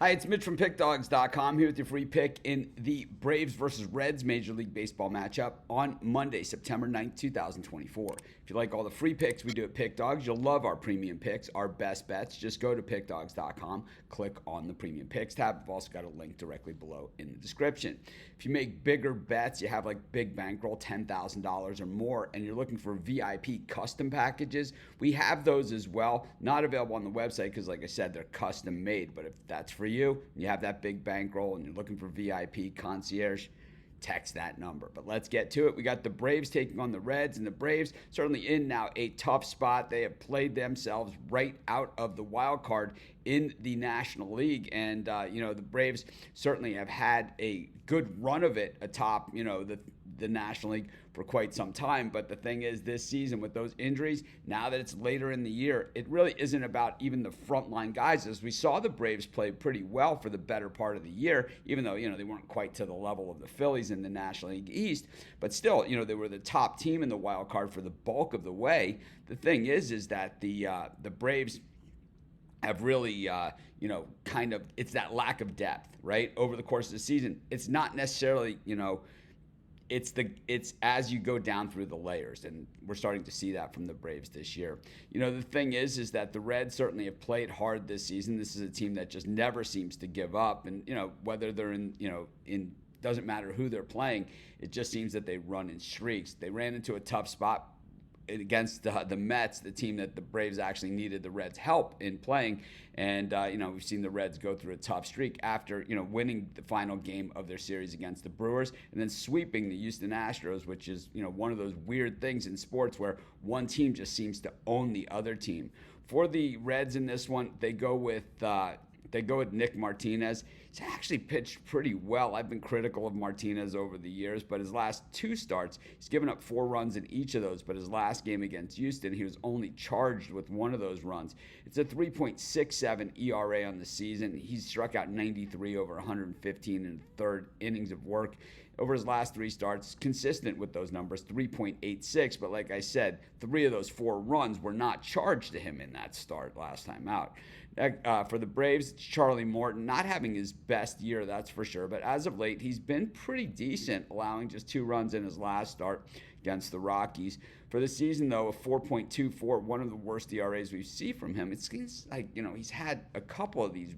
Hi, it's Mitch from Pickdawgz.com here with your free pick in the Braves versus Reds Major League Baseball matchup on Monday, September 9th, 2024. If you like all the free picks we do at Pickdawgz, you'll love our premium picks, our best bets. Just go to Pickdawgz.com, click on the premium picks tab. I've also got a link directly below in the description. If you make bigger bets, you have like big bankroll, $10,000 or more, and you're looking for VIP custom packages, we have those as well. Not available on the website because, like I said, they're custom made, but if that's for you have that big bankroll and you're looking for VIP concierge, text that number. But let's get to it. We got the Braves taking on the Reds, and the Braves certainly in now a tough spot. They have played themselves right out of the wild card in the National League, and the Braves certainly have had a good run of it atop the National League for quite some time. But the thing is, this season with those injuries, now that it's later in the year, it really isn't about even the frontline guys. As we saw, the Braves play pretty well for the better part of the year, even though they weren't quite to the level of the Phillies in the National League East. But still, they were the top team in the wild card for the bulk of the way. The thing is that the Braves have really, it's that lack of depth, right? Over the course of the season, it's not necessarily, it's as you go down through the layers, and we're starting to see that from the Braves this year. The thing is that the Reds certainly have played hard this season. This is a team that just never seems to give up, and whether they're in doesn't matter who they're playing, it just seems that they run in streaks. They ran into a tough spot against the Mets, the team that the Braves actually needed the Reds' help in playing. And, we've seen the Reds go through a tough streak after, winning the final game of their series against the Brewers and then sweeping the Houston Astros, which is, one of those weird things in sports where one team just seems to own the other team. For the Reds in this one, they go with Nick Martinez. He's actually pitched pretty well. I've been critical of Martinez over the years, but his last two starts, he's given up 4 runs in each of those. But his last game against Houston, he was only charged with one of those runs. It's a 3.67 ERA on the season. He's struck out 93 over 115 in the third innings of work. Over his last 3 starts, consistent with those numbers, 3.86. But like I said, 3 of those 4 runs were not charged to him in that start last time out. For the Braves, it's Charlie Morton, not having his best year, that's for sure. But as of late, he's been pretty decent, allowing just 2 runs in his last start against the Rockies. For the season, though, a 4.24, one of the worst ERAs we see from him. It's like, he's had a couple of these,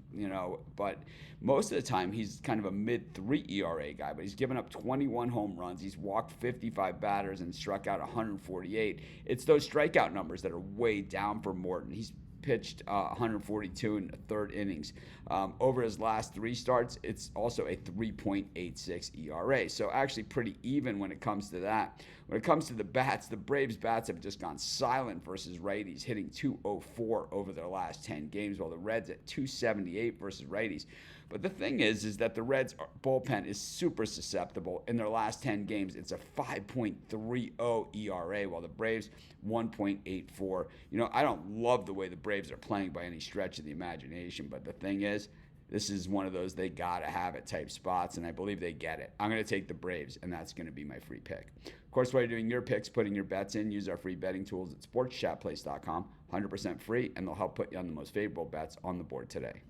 but most of the time he's kind of a mid-3 ERA guy. But he's given up 21 home runs. He's walked 55 batters and struck out 148. It's those strikeout numbers that are way down for Morton. He's pitched 142 in the third innings. Over his last 3 starts, it's also a 3.86 ERA. So actually pretty even when it comes to that. When it comes to the bats, the Braves bats have just gone silent versus righties, hitting 204 over their last 10 games, while the Reds at 278 versus righties. But the thing is that the Reds bullpen is super susceptible. In their last 10 games, it's a 5.30 ERA, while the Braves 1.84. I don't love the way the Braves are playing by any stretch of the imagination, but the thing is, this is one of those they gotta have it type spots, and I believe they get it. I'm gonna take the Braves, and that's gonna be my free pick. Of course, while you're doing your picks, putting your bets in, use our free betting tools at sportschatplace.com. 100% free, and they'll help put you on the most favorable bets on the board today.